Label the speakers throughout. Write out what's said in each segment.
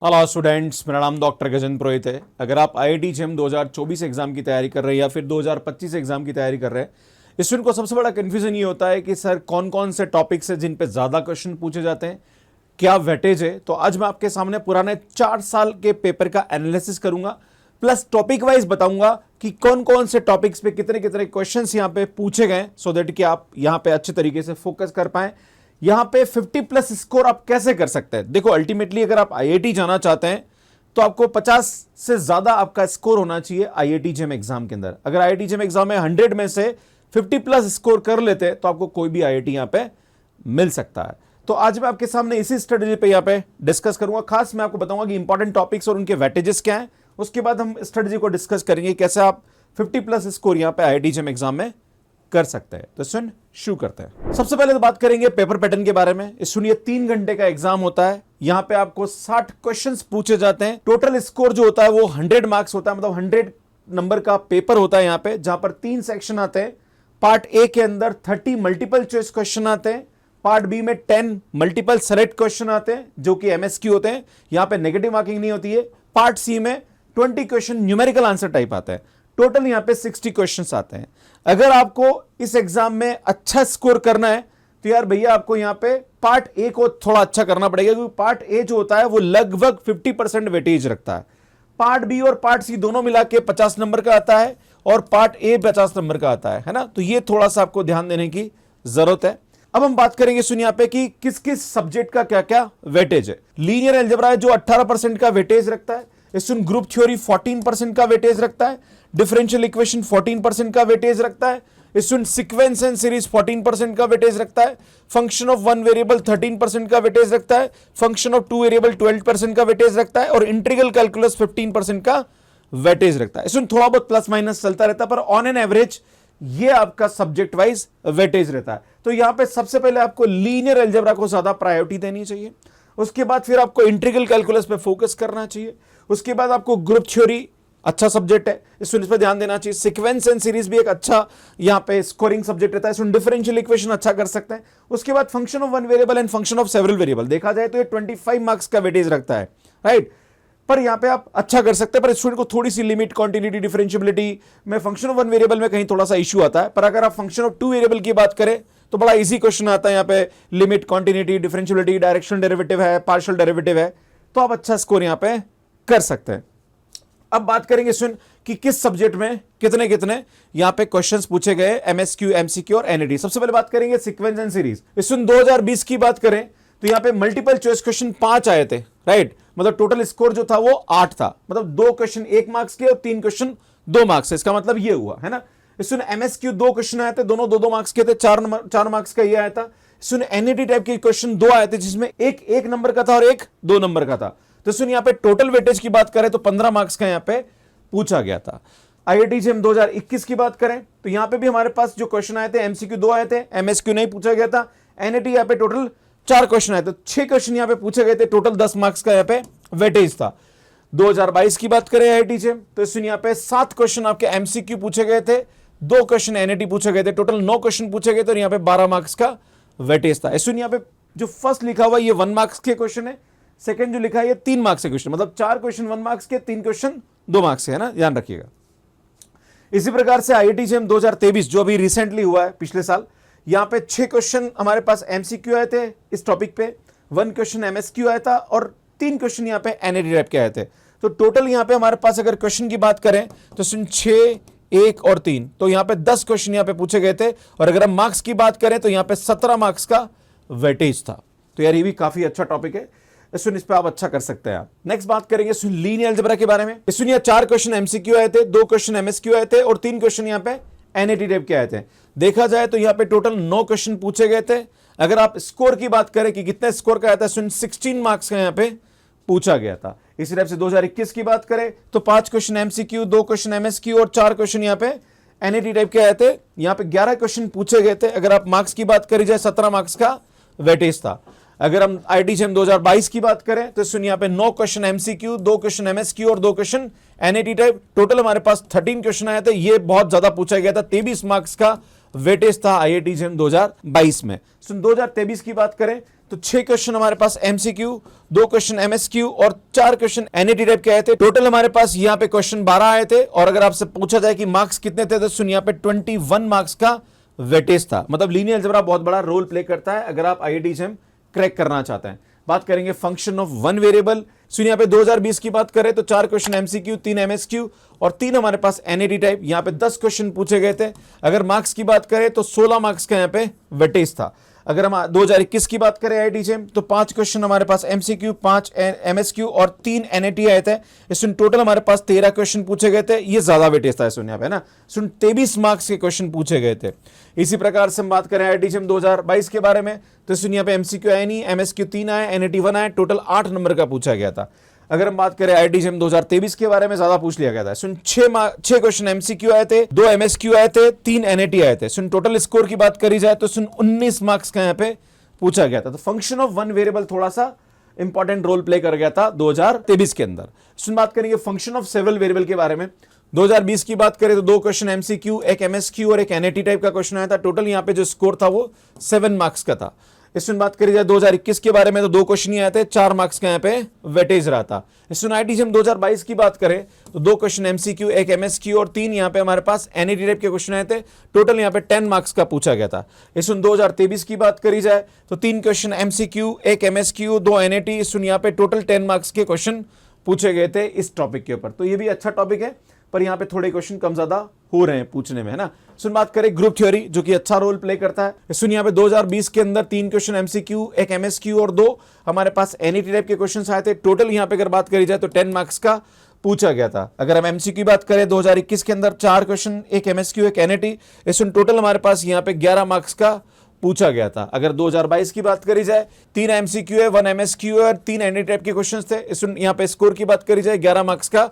Speaker 1: Hello students, मेरा नाम doctor Gajendra पुरोहित है। अगर आप आईआईटी जेईई 2024 एग्जाम की तैयारी कर रहे हैं या फिर 2025 एग्जाम की तैयारी कर रहे हैं, स्टूडेंट को सबसे बड़ा कंफ्यूजन ये होता है कि सर कौन कौन से टॉपिक्स है जिन पे ज्यादा क्वेश्चन पूछे जाते हैं, क्या वेटेज है। तो आज मैं आपके सामने पुराने 4 साल के पेपर का एनालिसिस करूंगा, प्लस टॉपिक वाइज बताऊंगा कि कौन कौन से टॉपिक्स पे कितने कितने क्वेश्चन यहां पे पूछे गए, सो दैट कि आप यहां पे अच्छे तरीके से फोकस कर पाए। यहां पे 50 प्लस स्कोर आप कैसे कर सकते हैं। देखो, अल्टीमेटली अगर आप आईआईटी जाना चाहते हैं तो आपको 50 से ज्यादा आपका स्कोर होना चाहिए आईआईटी जेईई एग्जाम के अंदर। अगर आईआईटी जेईई एग्जाम में 100 में से 50 प्लस स्कोर कर लेते हैं तो आपको कोई भी आईआईटी यहां पे मिल सकता है। तो आज मैं आपके सामने इसी स्ट्रेटजी पे यहां पे डिस्कस करूंगा। खास मैं आपको बताऊंगा कि इंपॉर्टेंट टॉपिक्स और उनके वेटेजेस क्या हैं। उसके बाद हम स्ट्रेटजी को डिस्कस करेंगे कैसे आप 50 प्लस स्कोर यहां पे आईआईटी जेईई एग्जाम में कर सकते हैं। तो सुन शुरू करते हैं। सबसे पहले तो बात करेंगे पेपर पैटर्न के बारे में। सुनिए, 3 घंटे का एग्जाम होता है। यहां पे आपको 60 क्वेश्चंस पूछे जाते हैं। टोटल स्कोर जो होता है वो 100 मार्क्स होता है, मतलब 100 नंबर का पेपर होता है यहां पे, जहां पर 3 सेक्शन आते हैं। पार्ट ए के अंदर 30 मल्टीपल चॉइस क्वेश्चन आते हैं। पार्ट बी में 10 मल्टीपल सेलेक्ट क्वेश्चन आते हैं जो कि एमएसक्यू होते हैं। यहां पे नेगेटिव मार्किंग नहीं होती है। पार्ट सी में 20 क्वेश्चन न्यूमेरिकल आंसर टाइप आता है। टोटल यहां पे 60 क्वेश्चंस आते हैं। अगर आपको इस एग्जाम में अच्छा स्कोर करना है तो यार भैया आपको यहां पे पार्ट ए को थोड़ा अच्छा करना पड़ेगा, क्योंकि पार्ट ए जो होता है वो लगभग 50% वेटेज रखता है। पार्ट बी और पार्ट सी दोनों मिला के 50 नंबर का आता है और पार्ट ए 50 नंबर का आता है ना। तो ये थोड़ा सा आपको ध्यान देने की जरूरत है। अब हम बात करेंगे सुनिए यहाँ पे कि किस किस सब्जेक्ट का क्या क्या वेटेज है। लीनियर अलजेब्रा है जो 18% का वेटेज रखता है। इसमें ग्रुप थ्योरी 14% का वेटेज रखता है। डिफरेंशियल इक्वेशन 14% का वेटेज रखता है। इसमें सीक्वेंस एंड सीरीज 14% का वेटेज रखता है। फंक्शन ऑफ वन वेरिएबल 13% का वेटेज रखता है। फंक्शन ऑफ टू वेरिएबल 12% का वेटेज रखता है और इंटीग्रल कैलकुलस 15% का वेटेज रखता है। इसमें थोड़ा बहुत प्लस माइनस चलता रहता है, पर ऑन एन एवरेज ये आपका सब्जेक्ट वाइज वेटेज रहता है। तो यहां पे सबसे पहले आपको लीनियर अलजेब्रा को ज्यादा प्रायोरिटी देनी चाहिए। उसके बाद फिर आपको इंटीग्रल कैलकुलस पे फोकस करना चाहिए। उसके बाद आपको ग्रुप थ्योरी अच्छा सब्जेक्ट है, इस पर ध्यान देना चाहिए। सीक्वेंस एंड सीरीज भी एक अच्छा यहां पे स्कोरिंग सब्जेक्ट रहता है। इसमें डिफरेंशियल इक्वेशन अच्छा कर सकते हैं। उसके बाद function of one variable and function of several variable देखा जाए तो ये 25 मार्क्स का वेटेज रखता है, राइट। पर यहां पे आप अच्छा कर सकते हैं, पर स्टूडेंट को थोड़ी सी लिमिट, कॉन्टिन्यूटी, डिफरेंशियबिलिटी में फंक्शन ऑफ वन वेरिएबल में कहीं थोड़ा सा इश्यू आता है। पर अगर आप फंक्शन ऑफ टू वेरिएबल की बात करें तो बड़ा इजी क्वेश्चन आता है। यहां पे limit, continuity, differentiability, directional derivative है, पार्शियल डेरिवेटिव है, तो आप अच्छा स्कोर यहां पे कर सकते हैं। अब बात करेंगे सुन कि किस सब्जेक्ट में कितने कितने यहां पे क्वेश्चंस पूछे गए, एमएसक्यू, एमसीक्यू और एनईटी। सबसे पहले बात करेंगे सीक्वेंस एंड सीरीज। इसमें 2020 की बात करें तो यहां पे मल्टीपल चॉइस क्वेश्चन 5 आए थे, राइट। मतलब टोटल स्कोर जो था वो 8 था। मतलब 2 क्वेश्चन 1 मार्क्स के और 3 क्वेश्चन 2 मार्क्स से। इसका मतलब ये हुआ है ना। इसमें एमएसक्यू 2 क्वेश्चन आए थे, दोनों 2-2 मार्क्स के थे। 4 मार्क्स का ये आया था। इसमें एनईटी टाइप के क्वेश्चन 2 आए थे, जिसमें एक 1 नंबर का था और एक 2 नंबर का था। तो इसमें यहां पे टोटल वेटेज की बात करें तो 15 मार्क्स का यहां पे पूछा गया था। आईआईटी जेईई 2021 की बात करें तो यहां पे भी हमारे पास जो क्वेश्चन आए थे, एमसीक्यू 2 आए थे, एमएसक्यू नहीं पूछा गया था। एनईटी यहां पे टोटल 4 क्वेश्चन आए थे, 6 क्वेश्चन यहां पे पूछे गए थे। टोटल 10 मार्क्स का यहां पे वेटेज था। 2022 की बात करें आईआईटी जेईई तो इसमें यहां पे 7 क्वेश्चन आपके एमसीक्यू पूछे गए थे, 2 क्वेश्चन एनईटी पूछे गए थे। टोटल 9 क्वेश्चन पूछे गए थे और यहां पे 12 मार्क्स का वेटेज था। इसमें यहां पे जो फर्स्ट लिखा हुआ ये 1 मार्क्स के क्वेश्चन है, सेकंड जो लिखा है ये 3 मार्क्स के क्वेश्चन, मतलब 4 क्वेश्चन 1 मार्क्स के, 3 क्वेश्चन 2 मार्क्स के, है ना, ध्यान रखिएगा। इसी प्रकार से आईआईटी जेईई 2023 जो अभी रिसेंटली हुआ है पिछले साल, यहां पे 6 क्वेश्चन हमारे पास एमसीक्यू आए थे इस टॉपिक पे, 1 क्वेश्चन एमएसक्यू आया था और 3 क्वेश्चन यहां पे एनईटी टाइप के आए थे। तो टोटल यहां पे हमारे पास अगर क्वेश्चन की बात करें तो 6, 1 और 3, तो यहां पे 10 क्वेश्चन यहां पे पूछे गए थे। और अगर हम मार्क्स की बात करें तो यहां पे 17 मार्क्स का वेटेज था। तो यार ये भी काफी अच्छा टॉपिक है, इस पे आप अच्छा कर सकते हैं। आप नेक्स्ट बात करेंगे लीनियर अलजेब्रा के बारे में। इसमें 4 क्वेश्चन एमसीक्यू आए थे, 2 क्वेश्चन एमएसक्यू आए थे और 3 क्वेश्चन यहां पे एनईटी टाइप के आए थे। देखा जाए तो यहां पे टोटल 9 क्वेश्चन पूछे गए थे। अगर आप स्कोर की बात करें कि कितने स्कोर का आया था, 16 मार्क्स का यहां पे पूछा गया था। इसी टाइप से 2021 की बात करें तो 5 क्वेश्चन एमसीक्यू, 2 क्वेश्चन एमएसक्यू और 4 क्वेश्चन यहां पे एनईटी टाइप के आए थे। यहां पे 11 क्वेश्चन पूछे गए थे। अगर आप मार्क्स की बात करी जाए 17 मार्क्स का वेटेज था। अगर हम आईआईटी जेईई 2022 की बात करें तो सुनिए, यहाँ पे 9 क्वेश्चन एमसीक्यू, 2 क्वेश्चन एमएसक्यू और 2 क्वेश्चन एनईटी टाइप। टोटल हमारे पास 13 क्वेश्चन आए थे। ये बहुत ज्यादा पूछा गया था, 23 मार्क्स का वेटेज था आईआईटी जेईई 2022 में। 2023 की बात करें तो 6 क्वेश्चन हमारे पास एमसीक्यू, 2 क्वेश्चन एमएसक्यू और 4 क्वेश्चन एनईटी टाइप के आए थे। टोटल हमारे पास यहाँ पे क्वेश्चन 12 आए थे। और अगर आपसे पूछा जाए कि मार्क्स कितने थे तो सुन यहाँ पे 21 मार्क्स का वेटेज था। मतलब लीनियर अलजेब्रा बहुत बड़ा रोल प्ले करता है अगर आप आईआईटी जेईई क्रैक करना चाहते हैं। बात करेंगे फंक्शन ऑफ वन वेरिएबल। सुन यहाँ पे 2020 की बात करें तो 4 क्वेश्चन एमसीक्यू, 3 एमएसक्यू और 3 हमारे पास एनईटी टाइप। यहाँ पे 10 क्वेश्चन पूछे गए थे। अगर मार्क्स की बात करें तो 16 मार्क्स का यहाँ पे वेटेज था। अगर हम 2021 की बात करें आईआईटी जेईई तो 5 क्वेश्चन हमारे पास एमसीक्यू, 5 एमएसक्यू और 3 एनईटी आए थे। इसमें टोटल हमारे पास 13 क्वेश्चन पूछे गए थे। ये ज्यादा वेटेज था इसमें यहाँ पे ना, 23 मार्क्स के क्वेश्चन पूछे गए थे। इसी प्रकार से हम बात करें आईआईटी जेईई 2022 के बारे में तो इसमें यहाँ पे एमसीक्यू आए नहीं, एमएसक्यू 3 आए, एनईटी 1 आए, टोटल 8 नंबर का पूछा गया था। अगर हम बात करें आईआईटी जेईई 2023 के बारे में ज्यादा पूछ लिया गया था। सुन 6 क्वेश्चन एमसीक्यू आए थे, 2 एमएसक्यू आए थे, 3 एनईटी आए थे। सुन टोटल स्कोर की बात करी जाए तो सुन 19 मार्क्स का यहाँ पे पूछा गया था। तो फंक्शन ऑफ वन वेरिएबल थोड़ा सा इंपॉर्टेंट रोल प्ले कर गया था 2023 के अंदर। सुन बात करेंगे फंक्शन ऑफ सेवरल वेरिएबल के बारे में। 2020 की बात करें तो 2 क्वेश्चन एमसीक्यू, 1 एमएसक्यू और 1 एनईटी टाइप का क्वेश्चन आया था। टोटल यहाँ पे जो स्कोर था वो 7 मार्क्स का था। इसमें बात करी जाए 2021 के बारे में तो 2 क्वेश्चन ही आए थे, 4 मार्क्स का यहाँ पे वेटेज रहा था। इसमें आईआईटी जेईई 2022 की बात करें तो 2 क्वेश्चन एमसीक्यू, 1 एमएसक्यू और 3 यहाँ पे हमारे पास एनईटी टाइप के क्वेश्चन आए थे। टोटल यहाँ पे 10 मार्क्स का पूछा गया था। इसमें 2023 की बात करी जाए तो 3 क्वेश्चन एमसीक्यू, 1 एमएसक्यू, 2 एनईटी, इसमें यहाँ पे टोटल 10 मार्क्स के क्वेश्चन पूछे गए थे इस टॉपिक के ऊपर। तो ये भी अच्छा टॉपिक है पर यहाँ पे थोड़े क्वेश्चन कम ज्यादा हो रहे हैं पूछने में, है ना। सुन बात करें ग्रुप थ्योरी जो कि अच्छा रोल प्ले करता है। सुन यहाँ पे 2020 के अंदर 3 क्वेश्चन एमसीक्यू, 1 एमएसक्यू और 2 हमारे पास एनईटी टाइप के क्वेश्चन आए थे। टोटल यहाँ पे अगर बात करी जाए तो 10 मार्क्स का पूछा गया था। अगर हम एमसीक्यू की बात करें 2021 के अंदर 4 क्वेश्चन, 1 एमएसक्यू, 1 एनईटी, इसमें टोटल हमारे पास यहाँ पे 11 मार्क्स का पूछा गया था। अगर 2022 की बात करी जाए 3 एमसीक्यू है, 1 एमएसक्यू है और 3 एनईटी टाइप के क्वेश्चन थे। इसमें यहाँ पे स्कोर की बात करी जाए 11 मार्क्स का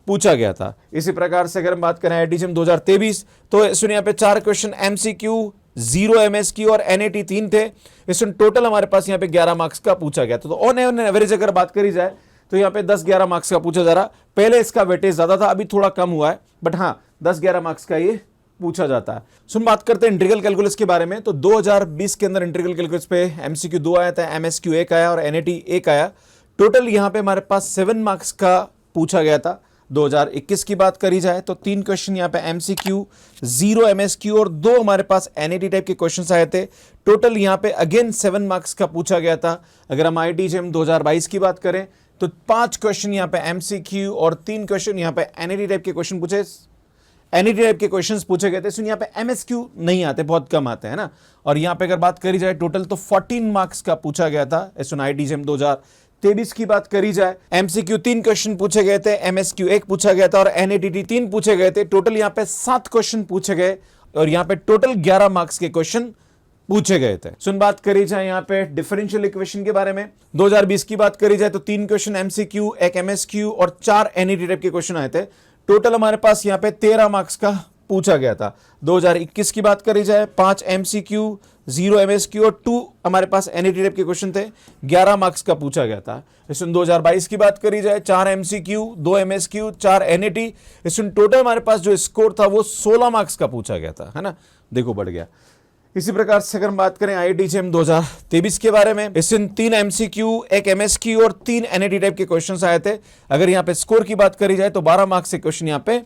Speaker 1: पूछा गया था। इसी प्रकार से अगर हम बात करें आईआईटी जेईई 2023 तो इसमें यहाँ पे 4 क्वेश्चन एमसीक्यू, 0 एमएसक्यू और एनईटी 3 थे। इसमें टोटल हमारे पास यहाँ पे 11 मार्क्स का पूछा गया था। तो ऑन एवरेज अगर बात करी जाए तो यहाँ पे 10-11 मार्क्स का पूछा जा रहा। पहले इसका वेटेज ज्यादा था, अभी थोड़ा कम हुआ है, बट हाँ 10-11 मार्क्स का ये पूछा जाता है। सुन बात करते हैं इंटीग्रल कैलकुलस के बारे में तो 2020 के अंदर इंटीग्रल कैलकुलस पे एमसीक्यू 2 आया था, एमएसक्यू 1 आया और एनईटी 1 आया। टोटल यहाँ पे हमारे पास 7 मार्क्स का पूछा गया था। 2021 की बात करी जाए तो 3 क्वेश्चन यहाँ पे एमसीक्यू, 0 एमएसक्यू और 2 हमारे पास एनईटी टाइप के क्वेश्चंस आए थे। टोटल यहाँ पे अगेन 7 मार्क्स का पूछा गया था। अगर हम आईआईटी जेईई 2022 की बात करें तो 5 क्वेश्चन यहाँ पे एमसीक्यू और 3 क्वेश्चन यहाँ पे एनईटी टाइप के क्वेश्चन पूछे गए थे। सुन यहाँ पे एमएसक्यू नहीं आते, बहुत कम आते हैं ना। और यहाँ पे अगर बात करी जाए टोटल तो 14 मार्क्स का पूछा गया था। आईआईटी जेईई 2023 की बात करी जाए एमसीक्यू 3 क्वेश्चन पूछे गए थे, एमएसक्यू 1 पूछा गया था और एनईटी 3 पूछे गए थे। टोटल यहाँ पे 7 क्वेश्चन पूछे गए और यहाँ पे टोटल 11 मार्क्स के क्वेश्चन पूछे गए थे। सुन बात करी जाए यहाँ पे डिफरेंशियल इक्वेशन के बारे में 2020 की बात करी जाए तो 3 क्वेश्चन एमसीक्यू, 1 एमएसक्यू और 4 एनईटी टाइप के क्वेश्चन आए थे। टोटल हमारे पास यहाँ पे 13 मार्क्स का पूछा गया था। 2021 की बात करी जाए 5 एमसीक्यू, 0 एमएसक्यू और 2 हमारे पास एनईटी टाइप के क्वेश्चन थे, 11 मार्क्स का पूछा गया था। इसमें 2022 की बात करी जाए 4 एमसीक्यू, 2 एमएसक्यू, 4 एनईटी, इसमें टोटल हमारे पास जो स्कोर था वो 16 मार्क्स का पूछा गया था, है ना। देखो बढ़ गया। इसी प्रकार से अगर हम बात करें आईआईटी जेईई 2023 के बारे में, इसमें 3 एमसीक्यू, 1 एमएसक्यू और 3 एनईटी टाइप के क्वेश्चंस आए थे। अगर यहाँ पे स्कोर की बात करी जाए तो 12 मार्क्स के क्वेश्चन यहाँ पे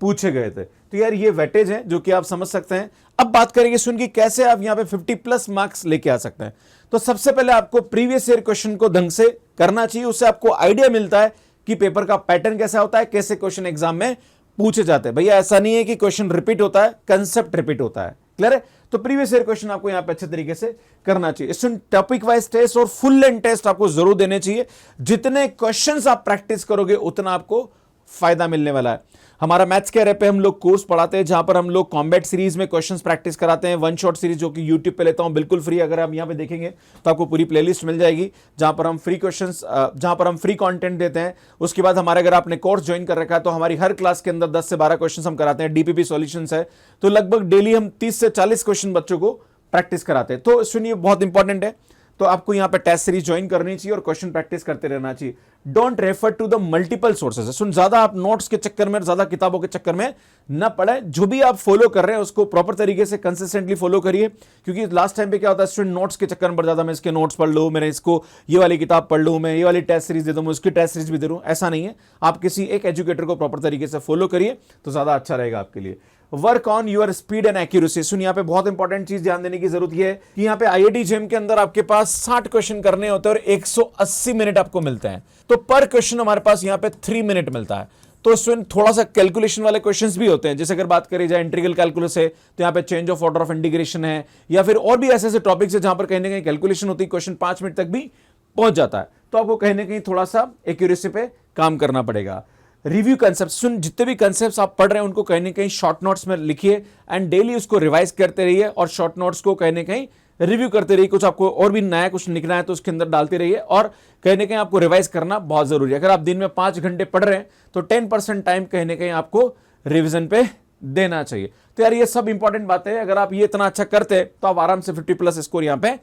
Speaker 1: पूछे गए थे। तो यार ये वेटेज है जो कि आप समझ सकते हैं। अब बात करेंगे सुन कि कैसे आप यहाँ पे 50+ मार्क्स लेके आ सकते हैं। तो सबसे पहले आपको प्रीवियस ईयर क्वेश्चन को ढंग से करना चाहिए, उससे आपको आइडिया मिलता है कि पेपर का पैटर्न कैसा होता है, कैसे क्वेश्चन एग्जाम में पूछे जाते हैं। भैया ऐसा नहीं है कि क्वेश्चन रिपीट होता है, कंसेप्ट रिपीट होता है। क्लियर है? तो प्रीवियस ईयर क्वेश्चन आपको यहाँ पे अच्छे तरीके से करना चाहिए। इसमें टॉपिक वाइज टेस्ट और फुल लेंथ टेस्ट आपको जरूर देने चाहिए। जितने क्वेश्चंस आप प्रैक्टिस करोगे उतना आपको फायदा मिलने वाला है। हमारा मैथ्स के ऐप पे हम लोग कोर्स पढ़ाते हैं जहां पर हम लोग कॉम्बैट सीरीज में क्वेश्चंस प्रैक्टिस कराते हैं। वन शॉट सीरीज जो कि यूट्यूब पे लेता हूं बिल्कुल फ्री। अगर आप यहां पे देखेंगे तो आपको पूरी प्लेलिस्ट मिल जाएगी जहां पर हम फ्री क्वेश्चंस, जहां पर हम फ्री कंटेंट देते हैं। उसके बाद हमारे अगर आपने कोर्स ज्वाइन कर रखा है तो हमारी हर क्लास के अंदर 10 से 12 क्वेश्चन हम कराते हैं। डीपीपी सॉल्यूशंस है तो लगभग डेली हम 30 से 40 क्वेश्चन बच्चों को प्रैक्टिस कराते हैं। तो सुनिए बहुत इंपॉर्टेंट है। तो आपको यहां पे टेस्ट सीरीज ज्वाइन करनी चाहिए और क्वेश्चन प्रैक्टिस करते रहना चाहिए। Don't refer to the multiple sources. सुन, ज्यादा आप नोट्स के चक्कर में, ज्यादा किताबों के चक्कर में न पड़े। जो भी आप फॉलो कर रहे हैं उसको प्रॉपर तरीके से कंसिस्टेंटली फॉलो करिए, क्योंकि लास्ट टाइम पे क्या होता है, स्टूडेंट नोट्स के चक्कर में पड़ जाता है, मैं इसके नोट्स पढ़ लूं, मैंने इसको ये वाली किताब पढ़ लूं, मैं ये वाली टेस्ट सीरीज दे दूं, मैं उसकी टेस्ट सीरीज भी दे दूं। ऐसा नहीं है, आप किसी एक एजुकेटर को प्रॉपर तरीके से फॉलो करिए तो ज्यादा अच्छा रहेगा आपके लिए। Work on your speed and accuracy. सुन, यहाँ पे बहुत इंपॉर्टेंट चीज ध्यान देने की जरूरत यह है कि यहाँ पे आईआईटी जेम के अंदर आपके पास 60 क्वेश्चन करने होते हैं और 180 मिनट आपको मिलते हैं, तो पर क्वेश्चन हमारे पास यहाँ पे 3 मिनट मिलता है। तो इसमें थोड़ा सा कैलकुलेशन वाले क्वेश्चंस भी होते हैं, जैसे अगर बात करी जाए इंटीग्रल कैलकुलस है तो यहाँ पे change of order of integration है, या फिर और भी ऐसे ऐसे टॉपिक्स है जहां पर कहीं ना कहीं कैलकुलेशन होती है, क्वेश्चन 5 मिनट तक भी पहुंच जाता है। तो आपको कहीं ना कहीं थोड़ा सा एक्यूरेसी पे काम करना पड़ेगा। Review concept. सुन, जितने भी कंसेप्ट्स आप पढ़ रहे हैं उनको कहीं ना कहीं शॉर्ट नोट्स में लिखिए एंड डेली उसको रिवाइज करते रहिए और शॉर्ट नोट्स को कहीं ना कहीं रिव्यू करते रहिए। कुछ आपको और भी नया कुछ लिखना है तो उसके अंदर डालते रहिए और कहीं ना कहीं आपको रिवाइज करना बहुत जरूरी है। अगर आप दिन में 5 घंटे पढ़ रहे हैं तो 10% टाइम कहीं ना कहीं आपको रिविजन पे देना चाहिए। तो यार ये सब इंपॉर्टेंट बातें हैं, अगर आप ये इतना अच्छा करते हैं तो आप आराम से 50+ स्कोर यहां पे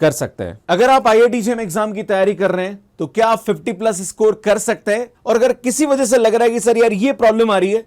Speaker 1: कर सकते हैं। अगर आप आईआईटी जेम एग्जाम की तैयारी कर रहे हैं तो क्या आप 50+ स्कोर कर सकते हैं? और अगर किसी वजह से लग रहा है कि सर यार ये प्रॉब्लम आ रही है,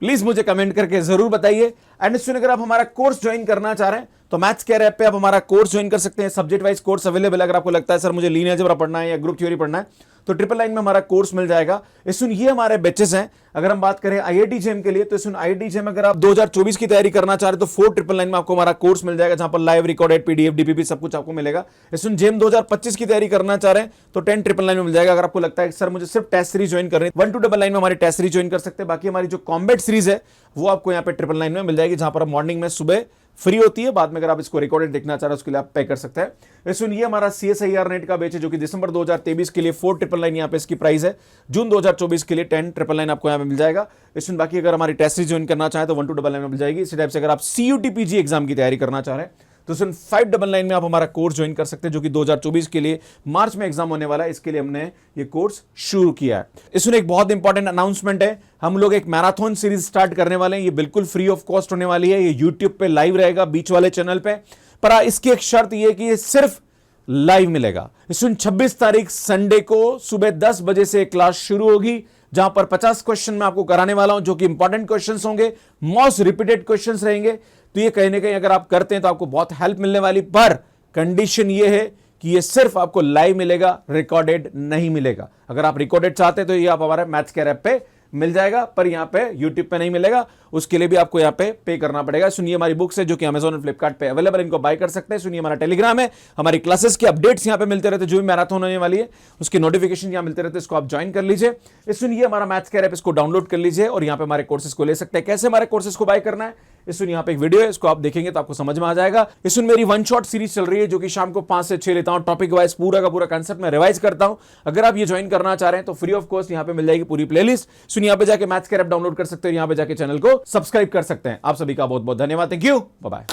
Speaker 1: प्लीज मुझे कमेंट करके जरूर बताइए। एंड इसमें अगर आप हमारा कोर्स ज्वाइन करना चाह रहे हैं तो मैथ्स केयर ऐप पे आप हमारा कोर्स ज्वाइन कर सकते हैं। सब्जेक्ट वाइज कोर्स अवेलेबल है। अगर आपको लगता है सर मुझे लीनियर अलजेब्रा पढ़ना है या ग्रुप थ्योरी पढ़ना है तो 999 में हमारा कोर्स मिल जाएगा। इसमें ये हमारे बैचेस हैं। अगर हम बात करें आईआईटी जेम के लिए तो इसमें आईआईटी जेम अगर आप 2024 की तैयारी करना चाह रहे हैं तो 4999 में आपको हमारा कोर्स मिल जाएगा, जहां पर लाइव रिकॉर्डेड पीडीएफ डीपीपी सब कुछ आपको मिलेगा। इसमें जेम 2025 की तैयारी करना चाह रहे हैं तो 10999 में मिल जाएगा। अगर आपको लगता है कि सर मुझे सिर्फ टेस्ट सीरीज ज्वाइन करनी है 1299 में हमारी टेस्ट सीरीज ज्वाइन कर सकते हैं। बाकी हमारी जो कॉम्बैट सीरीज है वो आपको यहाँ पे 999 में मिल जाएगी, जहां पर मॉर्निंग में सुबह फ्री होती है, बाद में अगर आप इसको रिकॉर्डेड देखना चाह रहे हैं उसके लिए आप पे कर सकते हैं। सुनिए हमारा CSIR नेट का बैच है जो कि दिसंबर 2023 के लिए 4999 यहाँ पे इसकी प्राइस है। जून 2024 के लिए 10999 आपको यहाँ पे मिल जाएगा। इसमें बाकी अगर हमारी टेस्ट सीरीज ज्वाइन करना चाहें तो 1299 में मिल जाएगी। इसी टाइप से अगर आप CUT PG एग्जाम की तैयारी करना चाह रहे हैं तो सिर्फ 599 में आप हमारा कोर्स ज्वाइन कर सकते हैं, जो कि 2024 के लिए मार्च में एग्जाम होने वाला है। इसके लिए हमने ये कोर्स शुरू किया है। इसमें एक बहुत इंपॉर्टेंट अनाउंसमेंट है, हम लोग एक मैराथन सीरीज स्टार्ट करने वाले हैं। ये बिल्कुल फ्री ऑफ कॉस्ट होने वाली है। ये यूट्यूब पे लाइव रहेगा, बीच वाले चैनल पे, पर इसकी एक शर्त ये कि ये सिर्फ लाइव मिलेगा। इसमें 26 तारीख संडे को सुबह 10 बजे से क्लास शुरू होगी, जहां पर 50 क्वेश्चन मैं आपको कराने वाला हूं, जो कि इंपॉर्टेंट क्वेश्चंस होंगे, मोस्ट रिपीटेड क्वेश्चंस रहेंगे। तो ये कहीं ना कहीं अगर आप करते हैं तो आपको बहुत हेल्प मिलने वाली, पर कंडीशन ये है कि ये सिर्फ आपको लाइव मिलेगा, रिकॉर्डेड नहीं मिलेगा। अगर आप रिकॉर्डेड चाहते हैं तो ये आप हमारे मैथ्स केयर ऐप पे मिल जाएगा, पर यहां पे यूट्यूब पे नहीं मिलेगा। उसके लिए भी आपको यहां पे करना पड़ेगा। सुनिए हमारी बुक्स है जो कि अमेजॉन और फ्लिपकार्ट पे अवेलेबल, इनको बाय कर सकते हैं। सुनिए हमारा टेलीग्राम है, हमारी क्लासेस की अपडेट्स यहां पे मिलते रहते हैं, जो भी मैराथन होने वाली है उसकी नोटिफिकेशन यहां मिलते रहते हैं, इसको आप ज्वाइन कर लीजिए। सुनिए हमारा मैथ्स केयर ऐप, इसको डाउनलोड कर लीजिए और यहां पे हमारे कोर्सेज को ले सकते हैं। कैसे हमारे कोर्सेज को बाय करना है, इसमें यहाँ पे एक वीडियो है, इसको आप देखेंगे तो आपको समझ में आ जाएगा। इसमें मेरी 1 शॉट सीरीज चल रही है जो कि शाम को 5 से 6 लेता हूं, टॉपिक वाइज पूरा का पूरा कंसेप्ट में रिवाइज करता हूं। अगर आप ये ज्वाइन करना चाह रहे हैं तो फ्री ऑफ कॉस्ट यहाँ पे मिल जाएगी पूरी प्लेलिस्ट। सुनिए यहाँ पे जाके मैथ्स केयर ऐप डाउनलोड कर सकते हैं, यहाँ पे जाके चैनल को सब्सक्राइब कर सकते हैं। आप सभी का बहुत बहुत धन्यवाद। Thank you, bye bye.